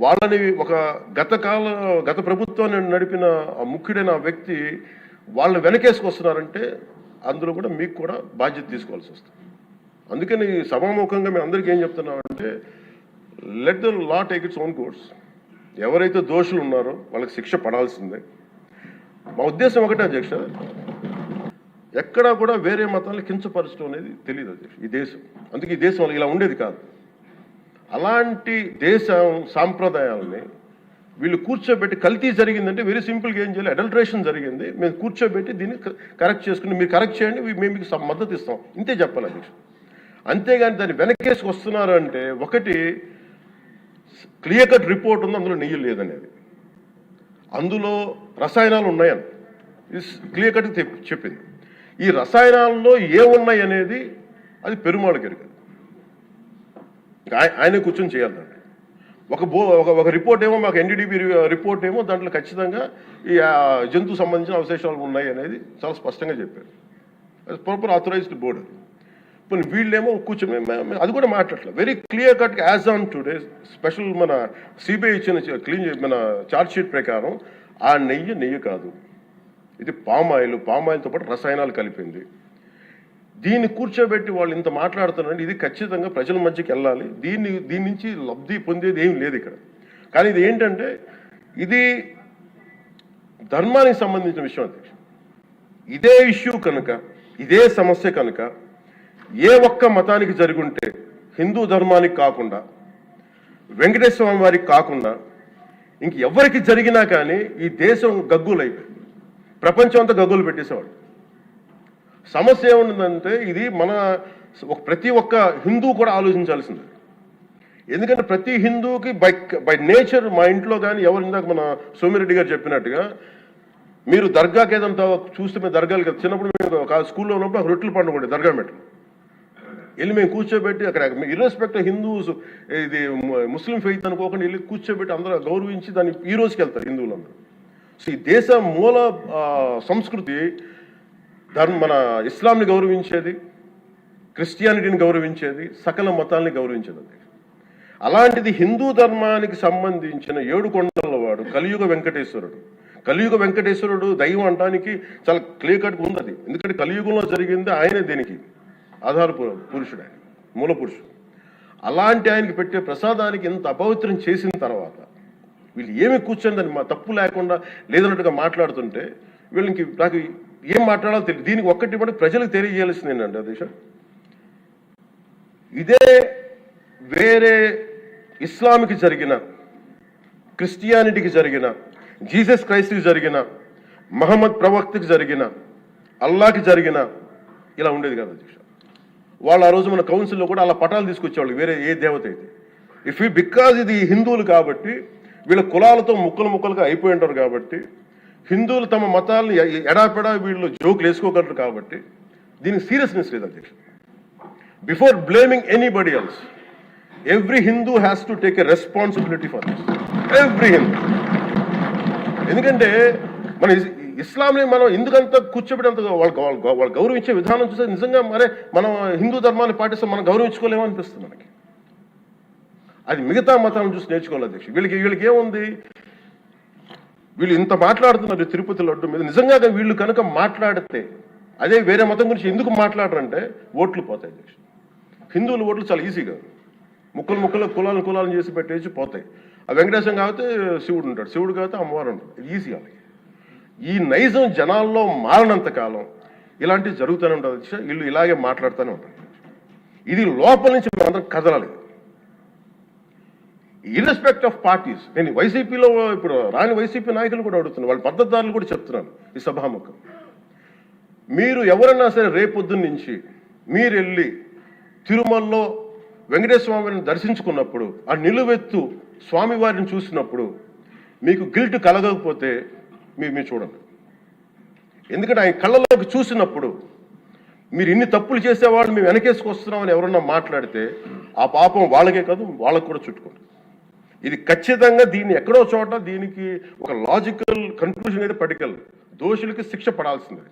వాళ్ళని ఒక గత ప్రభుత్వాన్ని నడిపిన ముఖ్యుడైన వ్యక్తి వాళ్ళని వెనకేసుకొస్తున్నారంటే అందులో కూడా మీకు కూడా బాధ్యత తీసుకోవాల్సి వస్తుంది. అందుకని సభాముఖంగా మేము అందరికీ ఏం చెప్తున్నామంటే let the law take its own course. ఎవరైతే దోషులు ఉన్నారో వాళ్ళకి శిక్ష పడాల్సిందే. మా ఉద్దేశం ఒకటే అధ్యక్ష, ఎక్కడా కూడా వేరే మతాలను కించపరచడం అనేది తెలియదు అధ్యక్ష ఈ దేశం. అందుకే ఈ దేశం ఇలా ఉండేది కాదు. అలాంటి దేశం సాంప్రదాయాలని వీళ్ళు కూర్చోబెట్టి కల్తీ జరిగిందంటే వెరీ సింపుల్గా ఏం చేయాలి, అడల్ట్రేషన్ జరిగింది, మేము కూర్చోబెట్టి దీన్ని కరెక్ట్ చేసుకుని మీరు కరెక్ట్ చేయండి, మేము మీకు మద్దతు ఇస్తాం, ఇంతే చెప్పాలి అధ్యక్ష. అంతేగాని దాన్ని వెనకేసుకు వస్తున్నారు అంటే ఒకటి క్లియర్ కట్ రిపోర్ట్ ఉంది, అందులో నెయ్యి లేదనేది, అందులో రసాయనాలు ఉన్నాయని క్లియర్ కట్ చెప్పింది. ఈ రసాయనాల్లో ఏమున్నాయి అనేది అది పెరుమాళకి ఎరుగదు, ఆయనే కూర్చొని చేయాలి. ఒక రిపోర్ట్ ఏమో మాకు ఎన్డీడీబీ రిపోర్ట్ ఏమో దాంట్లో ఖచ్చితంగా ఈ జంతువు సంబంధించిన అవశేషాలు ఉన్నాయి అనేది చాలా స్పష్టంగా చెప్పారు. Proper authorized board. ఇప్పుడు వీళ్ళేమో కూర్చొని అది కూడా మాట్లాడలేదు. Very clear cut as on today special మన సిబిఐ ఇచ్చిన మన ఛార్జ్ షీట్ ప్రకారం ఆ నెయ్యి కాదు, ఇది పామాయిల్తో పాటు రసాయనాలు కలిపింది. దీన్ని కూర్చోబెట్టి వాళ్ళు ఇంత మాట్లాడుతున్నారంటే ఇది ఖచ్చితంగా ప్రజల మధ్యకి వెళ్ళాలి. దీని నుంచి లబ్ధి పొందేది ఏం లేదు ఇక్కడ. కానీ ఇది ఏంటంటే ఇది ధర్మానికి సంబంధించిన విషయం అధ్యక్ష. ఇదే ఇష్యూ కనుక, ఇదే సమస్య కనుక ఏ ఒక్క మతానికి జరుగుంటే హిందూ ధర్మానికి కాకుండా వెంకటేశ్వర స్వామి వారికి కాకుండా ఇంక ఎవరికి జరిగినా కానీ ఈ దేశం గగ్గులైపోయింది, ప్రపంచం అంతా గగ్గులు పెట్టేసేవాడు. సమస్య ఏముందంటే ఇది ప్రతి ఒక్క హిందూ కూడా ఆలోచించాల్సింది. ఎందుకంటే ప్రతి హిందూకి బై నేచర్, మా ఇంట్లో కానీ ఎవరు ఇందాక మన సోమిరెడ్డి గారు చెప్పినట్టుగా మీరు దర్గాకి ఏదంతా చూస్తే మేము దర్గాలు కదా, చిన్నప్పుడు మేము స్కూల్లో ఉన్నప్పుడు రొట్టెలు పండుగ దర్గా మెట్లు వెళ్ళి మేము కూర్చోబెట్టి అక్కడ ఇర్రెస్పెక్ట్ హిందూస్ ఇది ముస్లిం ఫెయిత్ అనుకోకుండా వెళ్ళి కూర్చోబెట్టి అందరూ గౌరవించి దాన్ని ఈ రోజుకి వెళ్తారు హిందువులందరూ. సో ఈ దేశ మూల సంస్కృతి మన ఇస్లాంని గౌరవించేది, క్రిస్టియానిటీని గౌరవించేది, సకల మతాల్ని గౌరవించేది. అలాంటిది హిందూ ధర్మానికి సంబంధించిన 7 కొండల వాడు కలియుగ వెంకటేశ్వరుడు. కలియుగ వెంకటేశ్వరుడు దైవం అనడానికి చాలా క్లియర్ కట్గా ఉంది అది. ఎందుకంటే కలియుగంలో జరిగింది ఆయనే, దీనికి ఆధార పురుషుడు, ఆయన మూల పురుషుడు. అలాంటి ఆయనకి పెట్టే ప్రసాదానికి ఇంత అపవిత్రం చేసిన తర్వాత వీళ్ళు ఏమి కూర్చొని దాన్ని తప్పు లేకుండా లేదన్నట్టుగా మాట్లాడుతుంటే వీళ్ళకి నాకు ఏం మాట్లాడాలో తెలియదు. దీనికి ఒక్కటి కూడా ప్రజలకు తెలియజేయాల్సింది ఏంటంటే అధ్యక్ష, ఇదే వేరే ఇస్లాంకి జరిగిన, క్రిస్టియానిటీకి జరిగిన, జీసస్ క్రైస్ట్కి జరిగిన, మహమ్మద్ ప్రవక్తకి జరిగిన, అల్లాకి జరిగిన ఇలా ఉండేది కదా అధ్యక్ష. వాళ్ళు ఆ రోజు మన కౌన్సిల్లో కూడా అలా పటాలు తీసుకొచ్చేవాళ్ళు వేరే ఏ దేవత అయితే. బికాజ్ ఇది హిందువులు కాబట్టి వీళ్ళ కులాలతో ముక్కలుగా అయిపోయి ఉంటారు కాబట్టి హిందువులు తమ మతాలను ఎడాపెడా వీళ్ళు జోకులు వేసుకోగలరు కాబట్టి దీనికి సీరియస్నెస్ లేదు అధ్యక్ష. Before blaming anybody else, every Hindu has to take a responsibility for this, every Hindu. ఎందుకంటే మన ఇస్లాంని మనం ఎందుకంత కూర్చోబెట్టంత వాళ్ళు గౌరవించే విధానం చూస్తే నిజంగా మరే మనం హిందూ ధర్మాన్ని పాటిస్తే మనం గౌరవించుకోలేమో అనిపిస్తుంది మనకి. అది మిగతా మతాలను చూసి నేర్చుకోవాలి అధ్యక్ష. వీళ్ళకి ఏముంది, వీళ్ళు ఇంత మాట్లాడుతున్నారు తిరుపతి లడ్డు మీద. నిజంగా వీళ్ళు కనుక మాట్లాడితే అదే వేరే మతం గురించి ఎందుకు మాట్లాడరంటే ఓట్లు పోతాయి అధ్యక్ష. హిందువుల ఓట్లు చాలా ఈజీగా ముక్కలు కులాలను చేసి పెట్టేసి పోతాయి. ఆ వెంకటేశ్వరం కాబట్టి శివుడు ఉంటాడు, శివుడు కాబట్టి అమ్మవారు ఉంటాడు, ఈజీ వాళ్ళకి. ఈ నైజం జనాల్లో మారినంత కాలం ఇలాంటివి జరుగుతూనే ఉంటుంది అధ్యక్ష. వీళ్ళు ఇలాగే మాట్లాడుతూనే ఉంటారు. ఇది లోపల నుంచి మనందరం కదలాలి, ఇర్రెస్పెక్ట్ ఆఫ్ పార్టీస్. నేను వైసీపీలో ఇప్పుడు రాని వైసీపీ నాయకులు కూడా అడుగుతున్నాను, వాళ్ళ పద్ధతిదారులు కూడా చెప్తున్నాను ఈ సభాముఖం. మీరు ఎవరన్నా సరే రేపొద్దున్న నుంచి మీరు వెళ్ళి తిరుమలలో వెంకటేశ్వర స్వామిని దర్శించుకున్నప్పుడు, ఆ నిలువెత్తు స్వామివారిని చూసినప్పుడు మీకు గిల్ట్ కలగకపోతే మీరు చూడండి. ఎందుకంటే ఆయన కళ్ళలోకి చూసినప్పుడు మీరు ఇన్ని తప్పులు చేసేవాళ్ళు మేము వెనకేసుకొస్తున్నామని ఎవరన్నా మాట్లాడితే ఆ పాపం వాళ్ళకే కాదు వాళ్ళకు కూడా చుట్టుకుంటుంది. ఇది ఖచ్చితంగా దీన్ని ఎక్కడో చోట దీనికి ఒక లాజికల్ కన్క్లూజన్ అయితే పట్టుకెళ్ళి దోషులకి శిక్ష పడాల్సిందే.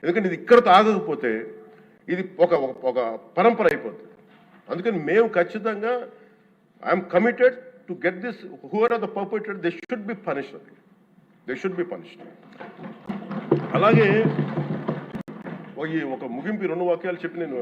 ఎందుకంటే ఇది ఇక్కడతో ఆగకపోతే ఇది ఒక పరంపర అయిపోతుంది. అందుకని మేము ఖచ్చితంగా I'm committed to to get this who are are the perpetrator they should be punished. They should be punished. అలాగే ఒక ముగింపు 2 వాక్యాలు చెప్పి నేను